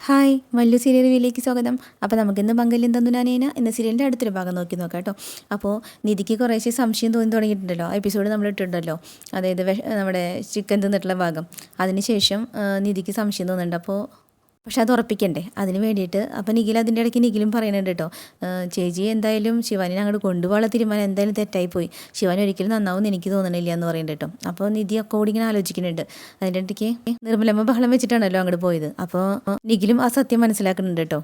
Hi Mallu serial റിവ്യൂയിലേക്ക് സ്വാഗതം. അപ്പോൾ നമുക്കിന്ന് മംഗല്യം തന്തുനാനേന എന്ന സീരിയലിൻ്റെ അടുത്തൊരു ഭാഗം നോക്കാം കേട്ടോ. അപ്പോൾ നിധിക്ക് കുറേശ്ശെ സംശയം തോന്നി തുടങ്ങിയിട്ടുണ്ടല്ലോ, എപ്പിസോഡ് നമ്മൾ ഇട്ടിട്ടുണ്ടല്ലോ, അതായത് നമ്മുടെ ചിക്കൻ തിന്നിട്ടുള്ള ഭാഗം. അതിനുശേഷം നിധിക്ക് സംശയം തോന്നുന്നുണ്ട്. അപ്പോൾ പക്ഷെ അത് ഉറപ്പിക്കണ്ടേ, അതിന് വേണ്ടിയിട്ട് അപ്പോൾ നിഖിൽ അതിൻ്റെ ഇടയ്ക്ക് നിഖിലും പറയുന്നുണ്ട് കേട്ടോ, ചേച്ചി എന്തായാലും ശിവാനിനെ അങ്ങോട്ട് കൊണ്ടുപോകാനുള്ള തീരുമാനം എന്തായാലും തെറ്റായിപ്പോയി, ശിവാനി ഒരിക്കലും നന്നാവും എനിക്ക് തോന്നണില്ല എന്ന് പറയുന്നുണ്ട് കേട്ടോ. അപ്പോൾ നിധി ഒക്കെ കൂടി ഇങ്ങനെ ആലോചിക്കുന്നുണ്ട്. അതിൻ്റെ ഇടയ്ക്ക് നിർമ്മലമ്മ ബഹളം വെച്ചിട്ടാണല്ലോ അങ്ങോട്ട് പോയത്. അപ്പോൾ നിഖിലും ആ സത്യം മനസ്സിലാക്കുന്നുണ്ട് കേട്ടോ,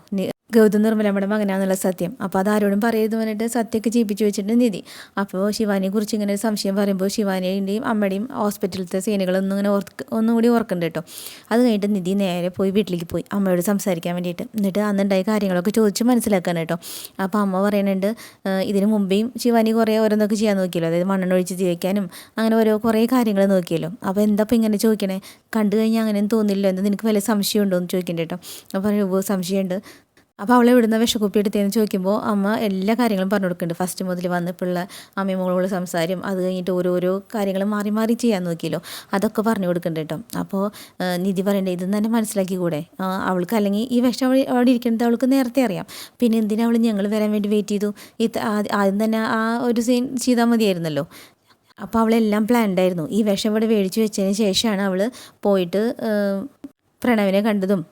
ഗൗതം നിർമ്മലമ്മയുടെ മകനാന്നുള്ള സത്യം. അപ്പോൾ അതാരോടും പറയരുത് പറഞ്ഞിട്ട് സത്യമൊക്കെ ജീവിപ്പിച്ച് വെച്ചിട്ട് നിധി. അപ്പോൾ ശിവാനിയെ കുറിച്ച് ഇങ്ങനെ ഒരു സംശയം പറയുമ്പോൾ ശിവാനിയുടെയും അമ്മയുടെയും ഹോസ്പിറ്റലിലത്തെ സീനുകളൊന്നും ഇങ്ങനെ ഒന്നുകൂടി ഓർക്കുന്നുണ്ട് കേട്ടോ. അത് കഴിഞ്ഞിട്ട് നിധി നേരെ പോയി വീട്ടിലേക്ക് പോയി അമ്മയോട് സംസാരിക്കാൻ വേണ്ടിയിട്ട്. എന്നിട്ട് അന്നുണ്ടായ കാര്യങ്ങളൊക്കെ ചോദിച്ച് മനസ്സിലാക്കാൻ കേട്ടോ. അപ്പോൾ അമ്മ പറയുന്നുണ്ട്, ഇതിന് മുമ്പേയും ശിവാനി കുറേ ഓരോന്നൊക്കെ ചെയ്യാൻ നോക്കിയല്ലോ, അതായത് മണ്ണെണ്ണ ഒഴിച്ച് ജീവിക്കാനും അങ്ങനെ കുറേ കാര്യങ്ങൾ നോക്കിയല്ലോ. അപ്പോൾ എന്താ ഇപ്പോൾ ഇങ്ങനെ ചോദിക്കണേ, കണ്ടു കഴിഞ്ഞാൽ അങ്ങനെയൊന്നും തോന്നില്ലല്ലോ, എന്താ നിനക്ക് വല്ല സംശയം ഉണ്ടോ എന്ന് ചോദിക്കുന്നുണ്ട് കേട്ടോ. അപ്പോൾ സംശയമുണ്ട്. അപ്പോൾ അവളെ ഇവിടുന്ന് വിഷക്കുപ്പി എടുത്തതെന്ന് ചോദിക്കുമ്പോൾ അമ്മ എല്ലാ കാര്യങ്ങളും പറഞ്ഞു കൊടുക്കുന്നുണ്ട്. ഫസ്റ്റ് മുതൽ വന്നപ്പോഴുള്ള അമ്മയും മോളോട് സംസാരം, അത് കഴിഞ്ഞിട്ട് ഓരോരോ കാര്യങ്ങൾ മാറി മാറി ചെയ്യാൻ നോക്കിയല്ലോ, അതൊക്കെ പറഞ്ഞു കൊടുക്കുന്നുണ്ട് കേട്ടോ. അപ്പോൾ നിധി പറയണ്ടേ, ഇതെന്ന് തന്നെ മനസ്സിലാക്കി കൂടെ അവൾക്ക്, അല്ലെങ്കിൽ ഈ വിഷം അവിടെ ഇരിക്കുന്നത് അവൾക്ക് നേരത്തെ അറിയാം, പിന്നെ എന്തിനാ അവൾ ഞങ്ങൾ വരാൻ വേണ്ടി വെയിറ്റ് ചെയ്തു, ആദ്യം തന്നെ ആ ഒരു സീൻ ചെയ്താൽ മതിയായിരുന്നല്ലോ. അപ്പോൾ അവളെല്ലാം പ്ലാൻഡ് ആയിരുന്നു. ഈ വിഷം ഇവിടെ മേടിച്ച് വെച്ചതിന് ശേഷമാണ് അവൾ പോയിട്ട് പ്രണവിനെ കണ്ടതും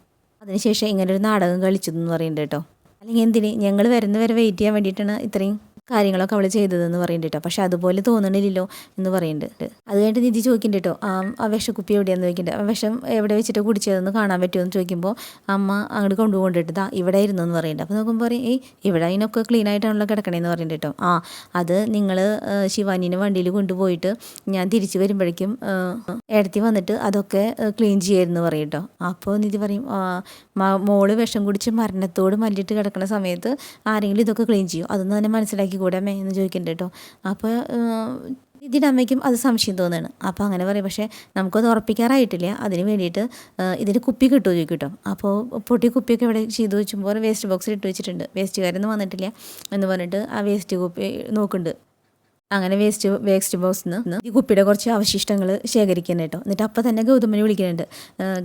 അതിനുശേഷം ഇങ്ങനൊരു നാടകം കളിച്ചതെന്ന് പറയുന്നുണ്ട് കേട്ടോ. അല്ലെങ്കിൽ എന്തിന് ഞങ്ങൾ വരുന്നവരെ വെയിറ്റ് ചെയ്യാൻ വേണ്ടിയിട്ടാണ് ഇത്രയും കാര്യങ്ങളൊക്കെ അവൾ ചെയ്തതെന്ന് പറയുന്നുണ്ട് കേട്ടോ. പക്ഷെ അതുപോലെ തോന്നണില്ലല്ലോ എന്ന് പറയുന്നുണ്ട്. അത് കഴിഞ്ഞിട്ട് നിധി ചോദിക്കുന്നുണ്ട് കേട്ടോ, ആ വിഷക്കുപ്പി എവിടെയാണെന്ന് ചോദിക്കുന്നുണ്ട്. ആ വിഷം എവിടെ വെച്ചിട്ട് കുടിച്ചതെന്ന് കാണാൻ പറ്റുമോ എന്ന് ചോദിക്കുമ്പോൾ അമ്മ അങ്ങോട്ട് കൊണ്ടുപോകണ്ടിട്ട് ഇവിടെ ഇരുന്നു എന്ന് പറയുന്നുണ്ട്. അപ്പോൾ നോക്കുമ്പോൾ പറയും, ഇവിടെ അതിനൊക്കെ ക്ലീൻ ആയിട്ടാണല്ലോ കിടക്കണേന്ന് പറയുന്നുണ്ട് കേട്ടോ. അത് നിങ്ങൾ ശിവാനിനെ വണ്ടിയിൽ കൊണ്ടുപോയിട്ട് ഞാൻ തിരിച്ച് വരുമ്പോഴേക്കും ഇടത്തി വന്നിട്ട് അതൊക്കെ ക്ലീൻ ചെയ്യായിരുന്നു പറയും കേട്ടോ. അപ്പോൾ നിധി പറയും, മോള് വിഷം കുടിച്ച് മരണത്തോട് മല്ലിട്ട് കിടക്കുന്ന സമയത്ത് ആരെങ്കിലും ഇതൊക്കെ ക്ലീൻ ചെയ്യും, അതൊന്നും തന്നെ മനസ്സിലാക്കി കൂടെ അമ്മേ എന്ന് ചോദിക്കുന്നുണ്ട് കേട്ടോ. അപ്പോൾ ഇതിൻ്റെ അമ്മയ്ക്കും അത് സംശയം തോന്നുകയാണ്. അപ്പോൾ അങ്ങനെ പറയും, പക്ഷേ നമുക്കത് ഉറപ്പിക്കാറായിട്ടില്ല, അതിന് വേണ്ടിയിട്ട് ഇതിന് കുപ്പി കിട്ടുമോ ചോദിക്കും കേട്ടോ. അപ്പോൾ പൊട്ടി കുപ്പിയൊക്കെ ഇവിടെ ചെയ്തു വെച്ചുമ്പോൾ വേസ്റ്റ് ബോക്സിൽ ഇട്ട് വെച്ചിട്ടുണ്ട്, വേസ്റ്റുകാരൊന്നും വന്നിട്ടില്ല എന്ന് പറഞ്ഞിട്ട് ആ വേസ്റ്റ് കുപ്പി നോക്കുന്നുണ്ട്. അങ്ങനെ വേസ്റ്റ് ബോക്സിൽ നിന്ന് ഈ കുപ്പിയുടെ കുറച്ച് അവശിഷ്ടങ്ങൾ ശേഖരിക്കാൻ കേട്ടോ. എന്നിട്ട് അപ്പം തന്നെ ഗൗതമനെ വിളിക്കുന്നുണ്ട്,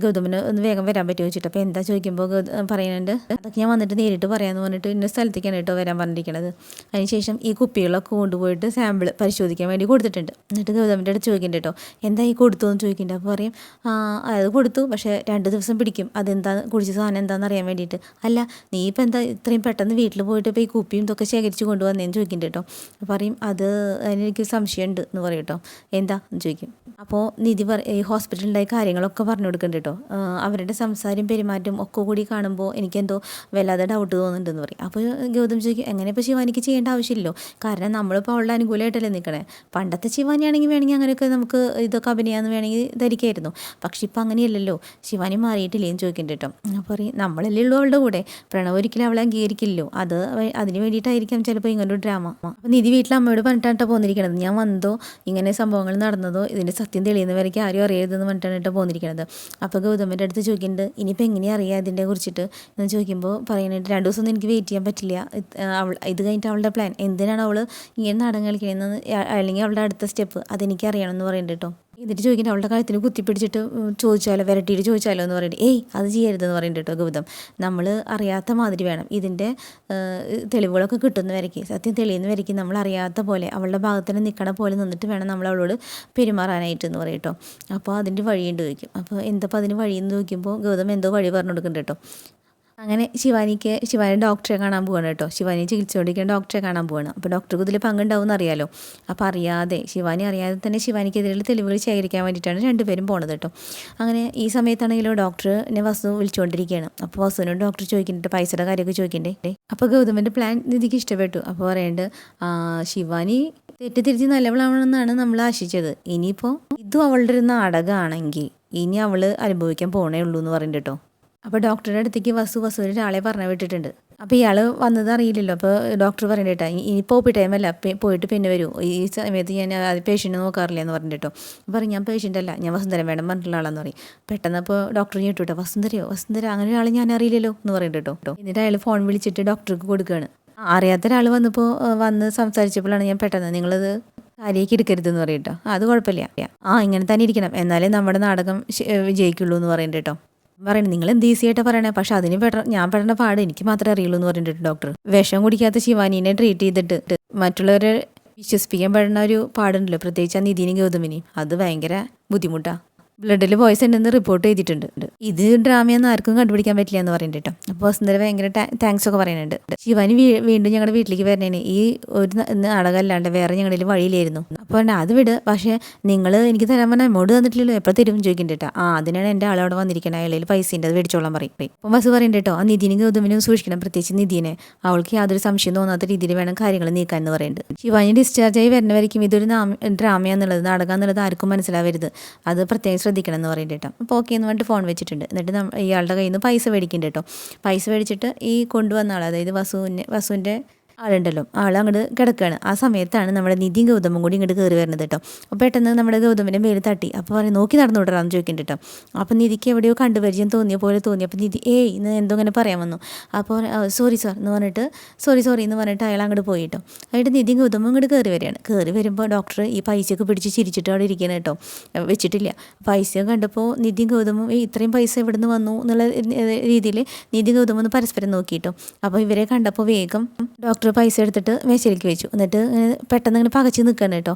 ഗൗതമന് ഒന്ന് വേഗം വരാൻ പറ്റുമോ വെച്ചിട്ട്. അപ്പോൾ എന്താ ചോദിക്കുമ്പോൾ പറയുന്നുണ്ട്, അതൊക്കെ ഞാൻ വന്നിട്ട് നേരിട്ട് പറയാമെന്ന് പറഞ്ഞിട്ട് ഇന്ന സ്ഥലത്തേക്കാണ് കേട്ടോ വരാൻ പറഞ്ഞിരിക്കുന്നത്. അതിനുശേഷം ഈ കുപ്പികളൊക്കെ കൊണ്ടുപോയിട്ട് സാമ്പിൾ പരിശോധിക്കാൻ വേണ്ടി കൊടുത്തിട്ടുണ്ട്. എന്നിട്ട് ഗൗതമൻ്റെ അടുത്ത് ചോദിക്കുന്നുണ്ട് കേട്ടോ, എന്താ ഈ കൊടുത്തു എന്ന് ചോദിക്കുന്നുണ്ട്. അപ്പോൾ പറയും, അത് കൊടുത്തു, പക്ഷേ 2 ദിവസം പിടിക്കും, അതെന്താ കുടിച്ച സാധനം എന്താണെന്ന് അറിയാൻ വേണ്ടിയിട്ട്. അല്ല നീ ഇപ്പം എന്താ ഇത്രയും പെട്ടെന്ന് വീട്ടിൽ പോയിട്ട് ഇപ്പോൾ ഈ കുപ്പിയും ഇതൊക്കെ ശേഖരിച്ച് കൊണ്ടുവന്നേന്ന് ചോദിക്കുന്നുണ്ട് കേട്ടോ. പറയും, അത് അതിനെനിക്ക് സംശയമുണ്ട് എന്ന് പറയും കേട്ടോ. എന്താ എന്ന് ചോദിക്കും. അപ്പോൾ നിധി ഈ ഹോസ്പിറ്റലിൻ്റെ കാര്യങ്ങളൊക്കെ പറഞ്ഞു കൊടുക്കുന്നുണ്ട് കേട്ടോ. അവരുടെ സംസാരം പെരുമാറ്റം ഒക്കെ കൂടി കാണുമ്പോൾ എനിക്കെന്തോ വല്ലാതെ ഡൗട്ട് തോന്നുന്നുണ്ടെന്ന് പറയും. അപ്പോൾ ഗൗതം ചോദിക്കും, എങ്ങനെ ഇപ്പോൾ ശിവാനിക്ക് ചെയ്യേണ്ട ആവശ്യമില്ലല്ലോ, കാരണം നമ്മളിപ്പോൾ അവളുടെ അനുകൂലമായിട്ടല്ലേ നിൽക്കണേ. പണ്ടത്തെ ശിവാനിയാണെങ്കിൽ വേണമെങ്കിൽ അങ്ങനെയൊക്കെ നമുക്ക് ഇതൊക്കെ അഭിനയാന്ന് വേണമെങ്കിൽ ധരിക്കായിരുന്നു, പക്ഷെ ഇപ്പം അങ്ങനെയല്ലല്ലോ, ശിവാനി മാറിയിട്ടില്ലേ എന്ന് ചോദിക്കുന്നുണ്ട് കേട്ടോ. അപ്പോൾ പറയും, നമ്മളല്ലേ ഉള്ളൂ അവളുടെ കൂടെ, പ്രണവ് ഒരിക്കലും അവളെ അംഗീകരിക്കില്ലല്ലോ, അതിന് വേണ്ടിയിട്ടായിരിക്കാം ചിലപ്പോൾ ഇങ്ങനൊരു ഡ്രാമ. അപ്പോൾ നിധി വീട്ടിൽ അമ്മയോട് പറഞ്ഞിട്ടാണ് പോന്നിരിക്കണത്, ഞാൻ വന്നതോ ഇങ്ങനെ സംഭവങ്ങൾ നടന്നതോ ഇതിൻ്റെ സത്യം തെളിയുന്നവരേക്ക് ആരും അറിയരുതെന്ന് പറഞ്ഞിട്ടാണ് പോന്നിരിക്കണത്. അപ്പോൾ ഗൗതമൻ്റെ അടുത്ത് ചോദിക്കുന്നുണ്ട്, ഇനിയിപ്പോൾ എങ്ങനെയാണ് അറിയാം ഇതിനെ കുറിച്ചിട്ട് എന്ന് ചോദിക്കുമ്പോൾ പറയുന്നുണ്ട്, 2 ദിവസം ഒന്നും എനിക്ക് വെയിറ്റ് ചെയ്യാൻ പറ്റില്ല, ഇത് കഴിഞ്ഞിട്ട് അവളുടെ പ്ലാൻ എന്തിനാണ് അവൾ ഇങ്ങനെ നാടകം കളിക്കണമെന്ന്, അല്ലെങ്കിൽ അവളുടെ അടുത്ത സ്റ്റെപ്പ് അതെനിക്ക് അറിയണമെന്ന് പറയുന്നുണ്ട് കേട്ടോ. എന്നിട്ട് ചോദിക്കുന്നത്, അവളുടെ കഴുത്തിൽ കുത്തിപ്പിടിച്ചിട്ട് ചോദിച്ചാലോ, വിരട്ടിയിട്ട് ചോദിച്ചാലോ എന്ന് പറയുന്നത്. അത് ചെയ്യരുതെന്ന് പറയുന്നുണ്ട് കേട്ടോ ഗൗതം. നമ്മൾ അറിയാത്ത മാതിരി വേണം, ഇതിൻ്റെ തെളിവുകളൊക്കെ കിട്ടുന്നവരേക്ക്, സത്യം തെളിയുന്നവരേക്ക് നമ്മൾ അറിയാത്ത പോലെ അവളുടെ ഭാഗത്തിന് നിൽക്കണ പോലെ നിന്നിട്ട് വേണം നമ്മൾ അവളോട് പെരുമാറാനായിട്ട് എന്ന് പറയും കേട്ടോ. അപ്പോൾ അതിൻ്റെ വഴിയുണ്ട് ചോദിക്കും. അപ്പോൾ എന്തപ്പോൾ അതിന് വഴിയെന്ന് ചോദിക്കുമ്പോൾ ഗൗതം എന്തോ വഴി പറഞ്ഞു കൊടുക്കുന്നുണ്ട് കേട്ടോ. അങ്ങനെ ശിവാനി ഡോക്ടറെ കാണാൻ പോവാണ് കേട്ടോ. ശിവാനി ചികിത്സിച്ചുകൊണ്ടിരിക്കുന്ന ഡോക്ടറെ കാണാൻ പോവാണ്. അപ്പോൾ ഡോക്ടർക്ക് ഇതിൽ പങ്കുണ്ടാവും അറിയാലോ. അപ്പോൾ ശിവാനി അറിയാതെ തന്നെ ശിവാനിക്കെതിരെയുള്ള തെളിവുകൾ ശേഖരിക്കാൻ വേണ്ടിയിട്ടാണ് 2 പേരും പോണത് കേട്ടോ. അങ്ങനെ ഈ സമയത്താണെങ്കിലോ ഡോക്ടറിനെ വസു വിളിച്ചുകൊണ്ടിരിക്കുകയാണ്. അപ്പോൾ വസുവിനോട് ഡോക്ടർ ചോദിക്കുന്നുണ്ട്, പൈസയുടെ കാര്യമൊക്കെ ചോദിക്കണ്ടേ. അപ്പോൾ ഗൗതമൻ്റെ പ്ലാൻ നിധിക്ക് ഇഷ്ടപ്പെട്ടു. അപ്പോൾ പറയുന്നുണ്ട്, ശിവാനി തെറ്റിദ്ധരിച്ച് നല്ലവളാണെന്നാണ് നമ്മൾ ആശിച്ചത്, ഇനിയിപ്പോൾ ഇതും അവളുടെ ഒരു നാടകമാണെങ്കിൽ ഇനി അവൾ അനുഭവിക്കാൻ പോണേ ഉള്ളൂ എന്ന് പറയുന്നുണ്ട് കേട്ടോ. അപ്പോൾ ഡോക്ടറുടെ അടുത്തേക്ക് വസുവിന് ഒരാളെ പറഞ്ഞു വിട്ടിട്ടുണ്ട്. അപ്പോൾ ഇയാൾ വന്നത് അറിയില്ലല്ലോ. അപ്പോൾ ഡോക്ടർ പറയുന്നത് കേട്ടോ, ഇനിയിപ്പോൾ ടൈമല്ല, പോയിട്ട് പിന്നെ വരൂ, ഈ സമയത്ത് ഞാൻ പേഷ്യൻറ്റ് നോക്കാറില്ല എന്ന് പറഞ്ഞിട്ട് കേട്ടോ. പറയും, ഞാൻ പേഷ്യൻ്റ് അല്ല, ഞാൻ വസുന്ധര മേഡം പറഞ്ഞിട്ടുള്ള ആളാന്ന് പറയും. പെട്ടെന്ന് അപ്പോൾ ഡോക്ടർ ഞെട്ടു കേട്ടോ, വസുന്ധര അങ്ങനെ ഒരാൾ ഞാൻ അറിയില്ലല്ലോ എന്ന് പറയുന്നുണ്ട് കേട്ടോ. എന്നിട്ട് അയാൾ ഫോൺ വിളിച്ചിട്ട് ഡോക്ടർക്ക് കൊടുക്കുകയാണ്. അറിയാത്ത ഒരാൾ വന്ന് സംസാരിച്ചപ്പോഴാണ് ഞാൻ പെട്ടെന്ന്, നിങ്ങളത് കാര്യേക്ക് എടുക്കരുതെന്ന് പറയും കേട്ടോ. അത് കുഴപ്പമില്ല, ഇങ്ങനെ തന്നെ ഇരിക്കണം, എന്നാലേ നമ്മുടെ നാടകം വിജയിക്കുള്ളൂ എന്ന് പറയുന്നുണ്ട് കേട്ടോ. പറയുന്നത് നിങ്ങൾ എന്ത് ഈസി ആയിട്ട് പറയണേ, പക്ഷെ അതിന് ഞാൻ പെടേണ്ട പാട് എനിക്ക് മാത്രമേ അറിയുള്ളൂ എന്ന് പറഞ്ഞിട്ട് ഡോക്ടർ. വിഷം കുടിക്കാത്ത ശിവാനീനെ ട്രീറ്റ് ചെയ്തിട്ട് മറ്റുള്ളവരെ വിശ്വസിപ്പിക്കാൻ പെടുന്ന ഒരു പാടുണ്ടല്ലോ, പ്രത്യേകിച്ച് ആ നിധിനും ഗൗതമിനെയും, അത് ഭയങ്കര ബുദ്ധിമുട്ടാണ്. ബ്ലഡിൽ പോയ്സൺ ഉണ്ടെന്ന് റിപ്പോർട്ട് ചെയ്തിട്ടുണ്ട്. ഇത് ഡ്രാമയൊന്നും ആർക്കും കണ്ടുപിടിക്കാൻ പറ്റില്ല എന്ന് പറയുന്നുണ്ട് കേട്ടോ. അപ്പോൾ വസുന്ധര ഭയങ്കര താങ്ക്സ് ഒക്കെ പറയുന്നുണ്ട്. ശിവാനി വീണ്ടും ഞങ്ങളുടെ വീട്ടിലേക്ക് വരണേന് ഈ ഒരു നാടകം അല്ലാണ്ട് വേറെ ഞങ്ങളുടെ വഴിയിലായിരുന്നു. അപ്പോൾ അത് വിട്, പക്ഷേ നിങ്ങൾ എനിക്ക് തരാൻ പറഞ്ഞാൽ എമൗണ്ട് തന്നിട്ടില്ലല്ലോ, എപ്പോൾ തരും ചോദിക്കുന്നുണ്ട് കേട്ടോ. അതിനാണ് എൻ്റെ ആളവിടെ വന്നിരിക്കുന്നത്, അയാളിൽ പൈസ ഉണ്ട്, അത് മേടിച്ചോളാൻ പറയും. അപ്പം വസു പറയുന്നുണ്ട് കേട്ടോ, ആ നിധിനും ഗൗതമിനും സൂക്ഷിക്കണം, പ്രത്യേകിച്ച് നിധിനെ. അവൾക്ക് യാതൊരു സംശയം തോന്നാത്ത രീതിയിൽ വേണം കാര്യങ്ങൾ നീക്കാൻ എന്ന് പറയുന്നുണ്ട്. ശിവാനി ഡിസ്ചാർജ് ആയി വരുന്നവരേക്കും ഇതൊരു ഡ്രാമയാന്നുള്ളത്, നാടകം എന്നുള്ളത് ആർക്കും മനസ്സിലാവരുത്, അത് പ്രത്യേകം ശ്രദ്ധിക്കണം എന്ന് പറയുന്നുണ്ട് കേട്ടോ. അപ്പോൾ ഓക്കെ എന്ന് പറഞ്ഞിട്ട് ഫോൺ വെച്ചിട്ടുണ്ട്. എന്നിട്ട് ഇയാളുടെ കയ്യിൽ നിന്ന് പൈസ മേടിക്കുന്നുണ്ട് കേട്ടോ. പൈസ മേടിച്ചിട്ട് ഈ കൊണ്ടുവന്ന ആൾ, അതായത് വസുവിൻ്റെ ആളുണ്ടല്ലോ, ആളങ്ങോട്ട് കിടക്കുകയാണ്. ആ സമയത്താണ് നമ്മുടെ നിധിയും ഗൗതമും കൂടി ഇങ്ങോട്ട് കയറി വരുന്നത് കേട്ടോ. അപ്പോൾ പെട്ടെന്ന് നമ്മുടെ ഗൗതമിൻ്റെ മേൽ തട്ടി. അപ്പോൾ പറയും നോക്കി നടന്നു വിടറാന്ന് ചോദിക്കുന്നുണ്ട് കേട്ടോ. അപ്പോൾ നിധിക്ക് എവിടെയോ കണ്ടുപരിചയം തോന്നിയ പോലെ തോന്നി. അപ്പോൾ നിധി ഇന്ന് എന്തോ ഇങ്ങനെ പറയാൻ വന്നു. അപ്പോൾ സോറി സാർ എന്ന് പറഞ്ഞിട്ട് സോറി എന്ന് പറഞ്ഞിട്ട് അയാൾ അങ്ങോട്ട് പോയി കേട്ടോ. എന്നിട്ട് നിധിയും ഗൗതമും ഇങ്ങോട്ട് കയറി വരികയാണ്. കയറി വരുമ്പോൾ ഡോക്ടർ ഈ പൈസയൊക്കെ പിടിച്ച് ചിരിച്ചിട്ട് അവിടെ ഇരിക്കണം കേട്ടോ, വെച്ചിട്ടില്ല. പൈസ കണ്ടപ്പോൾ നിധിയും ഗൗതമും ഇത്രയും പൈസ എവിടെ നിന്ന് വന്നു എന്നുള്ള രീതിയിൽ നിധിയും ഗൗതമും ഒന്ന് പരസ്പരം നോക്കിയിട്ടു. അപ്പോൾ ഇവരെ കണ്ടപ്പോൾ വേഗം ഡോക്ടർ പൈസ എടുത്തിട്ട് മേശയിലേക്ക് വെച്ചു. എന്നിട്ട് പെട്ടെന്ന് ഇങ്ങനെ പകച്ച് നിൽക്കണം കേട്ടോ.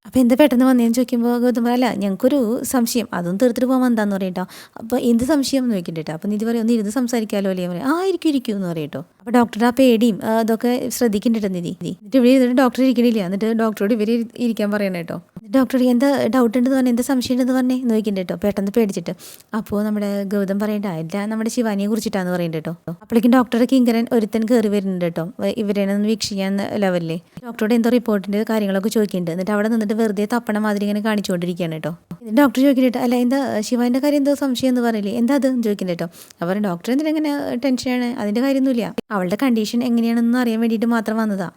അപ്പോൾ എന്താ പെട്ടെന്ന് വന്നതെന്ന് ചോദിക്കുമ്പോൾ ഗൗതം അല്ല ഞങ്ങൾക്കൊരു സംശയം, അതൊന്നും തീർത്തിട്ട് പോകാൻ വന്നാന്ന് പറയും കേട്ടോ. അപ്പോൾ എന്ത് സംശയം എന്ന് ചോദിക്കണ്ട കേട്ടോ. അപ്പോൾ നിധി പറയും ഒന്ന് ഇരുന്ന് സംസാരിക്കാമല്ലോ അല്ലേ പറയും. ഇരിക്കും എന്ന് പറയും കേട്ടോ. അപ്പോൾ ഡോക്ടറുടെ ആ പേടിയും അതൊക്കെ ശ്രദ്ധിക്കുന്നുണ്ട് നിധി. എന്നിട്ട് ഇവിടെ ഇരുന്നിട്ട് ഡോക്ടർ ഇരിക്കണില്ല. എന്നിട്ട് ഡോക്ടറോട് ഇവർ ഇരിക്കാൻ പറയണം കേട്ടോ. ഡോക്ടർ എന്താ ഡൗട്ട് ഉണ്ടെന്ന് പറഞ്ഞാൽ എന്താ സംശയം ഉണ്ടെന്ന് പറഞ്ഞേ നോക്കിണ്ട് കേട്ടോ, പെട്ടെന്ന് പേടിച്ചിട്ട്. അപ്പോൾ നമ്മുടെ ഗൗതം പറയണ്ട എല്ലാം നമ്മുടെ ശിവാനിയെ കുറിച്ചിട്ടാന്ന് പറയുന്നുണ്ട് കേട്ടോ. അപ്പോഴേക്കും ഡോക്ടറുടെ കിങ്കരൻ ഒരുത്തൻ കയറി വരുന്നുണ്ട് കേട്ടോ, ഇവരെ ഒന്ന് വീക്ഷിക്കാൻ ലെവലിൽ. ഡോക്ടറോട് എന്തോ റിപ്പോർട്ടിൻ്റെ കാര്യങ്ങളൊക്കെ ചോദിക്കുന്നുണ്ട്. എന്നിട്ട് അവിടെ നിന്നിട്ട് വെറുതെ തപ്പണ മാതിരി ഇങ്ങനെ കാണിച്ചുകൊണ്ടിരിക്കുകയാണ് കേട്ടോ. ഡോക്ടർ ചോദിക്കുന്നുണ്ട് അല്ല എന്താ ശിവാൻ്റെ കാര്യം എന്തോ സംശയം എന്ന് പറയില്ലേ, എന്താ അത് ചോദിക്കുന്നുണ്ട് കേട്ടോ. അവർ ഡോക്ടർ എന്തിനെങ്ങനെ ടെൻഷനാണ്, അതിൻ്റെ കാര്യമൊന്നുമില്ല, അവളുടെ കണ്ടീഷൻ എങ്ങനെയാണെന്ന് അറിയാൻ വേണ്ടിയിട്ട് മാത്രം വന്നതാ.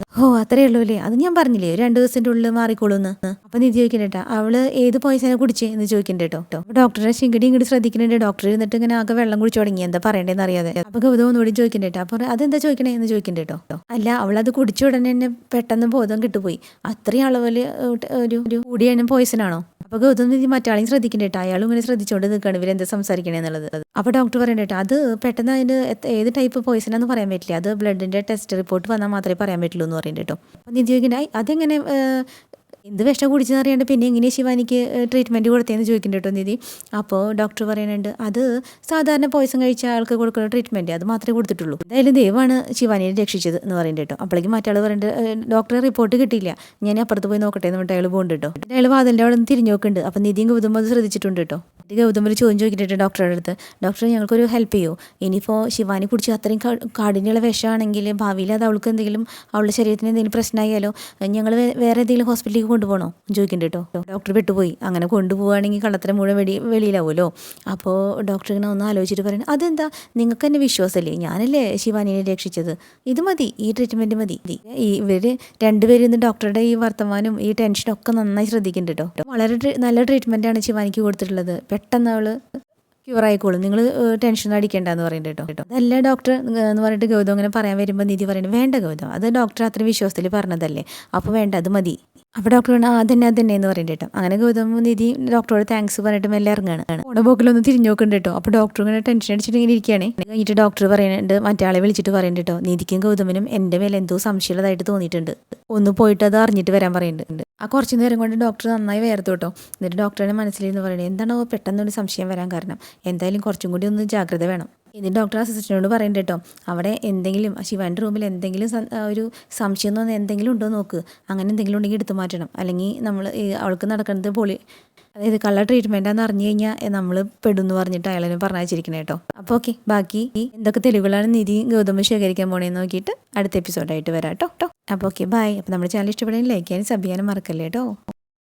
അത്രേ ഉള്ളൂ അല്ലേ, അത് ഞാൻ പറഞ്ഞില്ലേ 2 ദിവസത്തിൻ്റെ ഉള്ളിൽ മാറിക്കോളൂന്ന്. അപ്പം നിധി ചോദിക്കുന്നുണ്ട് അവള് ഏത് പോയിസനെ കുടിച്ചേ എന്ന് ചോദിക്കുന്നുണ്ട് കേട്ടോ. ഡോക്ടറെ ഇങ്ങോട്ട് ശ്രദ്ധിക്കുന്നുണ്ട്. ഡോക്ടർ ഇരുന്നിട്ട് ഇങ്ങനെ ആകെ വെള്ളം കുടിച്ചു തുടങ്ങി, എന്താ പറയണ്ടേന്ന് അറിയാതെ. അപ്പോൾ ഗൗതം ഒന്നുകൂടി ചോദിക്കുന്നുണ്ട്. അപ്പോൾ അതെന്താ ചോദിക്കണേ എന്ന് ചോദിക്കുന്നുണ്ട് കേട്ടോ. അല്ല അവളത് കുടിച്ച ഉടനെ തന്നെ പെട്ടെന്ന് ബോധം കിട്ടുപോയി, അത്രയും അളവിൽ ഒരു കൂടിയാണ് പോയിസനാണോ. അപ്പോൾ ഗൗതം മറ്റാളെയും ശ്രദ്ധിക്കുന്നുണ്ട്. അയാളും ഇങ്ങനെ ശ്രദ്ധിച്ചുകൊണ്ട് നിൽക്കുകയാണ് ഇവരെന്താ സംസാരിക്കണേ എന്നുള്ളത്. അപ്പോൾ ഡോക്ടർ പറയുന്നുണ്ട് അത് പെട്ടെന്ന് അതിൻ്റെ ഏത് ടൈപ്പ് പോയിസനാന്ന് പറയാൻ പറ്റില്ല, അത് ബ്ലഡിൻ്റെ ടെസ്റ്റ് റിപ്പോർട്ട് വന്നാൽ മാത്രമേ പറയാൻ പറ്റുള്ളൂ എന്ന് പറയുന്നുണ്ട് കേട്ടോ. അപ്പോൾ നിധി ചോദിക്കുന്നുണ്ട് അതെങ്ങനെ എന്ത് വിഷം കുടിച്ചെന്ന് അറിയാണ്ട് പിന്നെ എങ്ങനെയാണ് ശിവാനിക്ക് ട്രീറ്റ്മെൻറ്റ് കൊടുത്തതെന്ന് ചോദിക്കുന്നുണ്ട് കേട്ടോ നിധി. അപ്പോൾ ഡോക്ടർ പറയുന്നുണ്ട് അത് സാധാരണ പോയിസൺ കഴിച്ച ആൾക്ക് കൊടുക്കുന്ന ട്രീറ്റ്മെൻറ്റ് അത് മാത്രമേ കൊടുത്തിട്ടുള്ളൂ, എന്തായാലും ദൈവമാണ് ശിവാനിയെ രക്ഷിച്ചത് എന്ന് പറയുന്നുണ്ട് കേട്ടോ. അപ്പോഴേക്കും മറ്റാൾ പറയുന്നുണ്ട് ഡോക്ടറെ റിപ്പോർട്ട് കിട്ടിയില്ല, ഞാൻ അപ്പുറത്ത് പോയി നോക്കട്ടെ എന്ന് പറഞ്ഞിട്ട് അയാൾ പോകുന്നുണ്ട് കേട്ടോ. അയാൾ വാതിലിൻ്റെ അവിടെ നിന്ന് തിരിഞ്ഞു നോക്കുന്നുണ്ട്. അപ്പോൾ നിധിയും ഗൗതം അത് ശ്രദ്ധിച്ചിട്ടുണ്ട് കേട്ടോ. ഗൗതം ഒരു ചോദ്യം ചോദിക്കിട്ടുണ്ട് ഡോക്ടറുടെ അടുത്ത്, ഡോക്ടർ ഞങ്ങൾക്കൊരു ഹെൽപ്പ് ചെയ്യുമോ, ഇനിയിപ്പോൾ ശിവാനി കുടിച്ച് അത്രയും കാഠിന്യമുള്ള വിഷമാണെങ്കിൽ ഭാവിയിൽ അത് അവൾക്ക് എന്തെങ്കിലും അവളുടെ ശരീരത്തിന് എന്തെങ്കിലും പ്രശ്നമായാലോ, ഞങ്ങൾ വേറെ ഏതെങ്കിലും ഹോസ്പിറ്റലിലേക്ക് കൊണ്ടുപോകണോ ചോദിക്കുന്നുണ്ട് കേട്ടോ. ഡോക്ടർ വിട്ടുപോയി, അങ്ങനെ കൊണ്ടുപോവുകയാണെങ്കിൽ കള്ളത്തരം മുഴുവൻ വെളിയിലാവുമല്ലോ. അപ്പോൾ ഡോക്ടർ ഇങ്ങനെ ഒന്ന് ആലോചിച്ചിട്ട് പറയുന്നത് അതെന്താ നിങ്ങൾക്ക് തന്നെ വിശ്വാസമല്ലേ, ഞാനല്ലേ ശിവാനിയെ രക്ഷിച്ചത്, ഇത് മതി, ഈ ട്രീറ്റ്മെൻറ്റ് മതി. ഇവർ രണ്ടുപേരും ഇന്ന് ഡോക്ടറുടെ ഈ വർത്തമാനം ഈ ടെൻഷനും ഒക്കെ നന്നായി ശ്രദ്ധിക്കുന്നുണ്ട് കേട്ടോ. വളരെ നല്ല ട്രീറ്റ്മെൻറ്റാണ് ശിവാനിക്ക് കൊടുത്തിട്ടുള്ളത്, പെട്ടെന്ന് അവൾ ക്യൂർ ആയിക്കോളും, നിങ്ങൾ ടെൻഷൻ അടിക്കേണ്ടെന്ന് പറയുന്നുണ്ട് കേട്ടോ. അതല്ല ഡോക്ടർ എന്ന് പറഞ്ഞിട്ട് ഗൗതം അങ്ങനെ പറയാൻ വരുമ്പോൾ നിധി പറയുന്നത് വേണ്ട ഗൗതം, അത് ഡോക്ടർ അത്രയും വിശ്വാസത്തിൽ പറഞ്ഞതല്ലേ, അപ്പോൾ വേണ്ട അത് മതി. അപ്പോൾ ഡോക്ടർ അതന്നെ എന്ന് പറയുന്നുണ്ട് കേട്ടോ. അങ്ങനെ ഗൗതം നിധി ഡോക്ടറോട് താങ്ക്സ് പറഞ്ഞിട്ട് മെല്ലെ ഇറങ്ങുകയാണ്. ഓടെ പോക്കിലൊന്ന് തിരിഞ്ഞു നോക്കുന്നുണ്ട് കേട്ടോ. അപ്പോൾ ഡോക്ടർ ഇങ്ങനെ ടെൻഷൻ അടിച്ചിട്ട് ഇങ്ങനെ ഇരിക്കുകയാണ്. കഴിഞ്ഞിട്ട് ഡോക്ടർ പറയുന്നുണ്ട് മറ്റാളെ വിളിച്ചിട്ട് പറയുന്നുണ്ട് കേട്ടോ, നിധിക്കും ഗൗതമിനും എൻ്റെ മേലെ എന്തോ സംശയമുള്ളതായിട്ട് തോന്നിയിട്ടുണ്ട്, ഒന്ന് പോയിട്ട് അത് അറിഞ്ഞിട്ട് വരാൻ പറയുന്നുണ്ട്. ആ കുറച്ച് നേരം കൊണ്ട് ഡോക്ടർ നന്നായി വേർത്തു കേട്ടോ. എന്നിട്ട് ഡോക്ടറെ മനസ്സിലിരുന്ന് പറയുന്നത് എന്താണോ പെട്ടെന്നൊരു സംശയം വരാൻ കാരണം, എന്തായാലും കുറച്ചും കൂടി ഒന്ന് ജാഗ്രത വേണം. എന്നിട്ട് ഡോക്ടർ അസിസ്റ്റന്റിനോട് പറയുന്നുണ്ട് കേട്ടോ, അവിടെ എന്തെങ്കിലും ശിവാൻ്റെ റൂമിൽ എന്തെങ്കിലും ഒരു സംശയം എന്ന് പറഞ്ഞാൽ എന്തെങ്കിലും ഉണ്ടോ നോക്ക്, അങ്ങനെ എന്തെങ്കിലും ഉണ്ടെങ്കിൽ എടുത്തു മാറ്റണം, അല്ലെങ്കിൽ നമ്മൾ അവൾക്ക് നടക്കുന്നത് അതായത് കള്ള ട്രീറ്റ്മെൻറ്റാന്ന് അറിഞ്ഞു കഴിഞ്ഞാൽ നമ്മൾ പെടുമെന്ന് പറഞ്ഞിട്ട് അയാളെ പറഞ്ഞയച്ചിരിക്കണേ കേട്ടോ. അപ്പോൾ ഓക്കെ, ബാക്കി എന്തൊക്കെ തെളിവുകളാണ് നിധി ഗൗതം ശേഖരിക്കാൻ പോണേന്ന് നോക്കിയിട്ട് അടുത്ത എപ്പിസോഡായിട്ട് വരാം കേട്ടോ. അപ്പോൾ ഓക്കെ ബൈ. അപ്പോൾ നമ്മുടെ ചാനൽ ഇഷ്ടപ്പെടുകയും ലൈക്ക് ചെയ്യാനും സബ് ചെയ്യാനും മറക്കല്ലേ കേട്ടോ.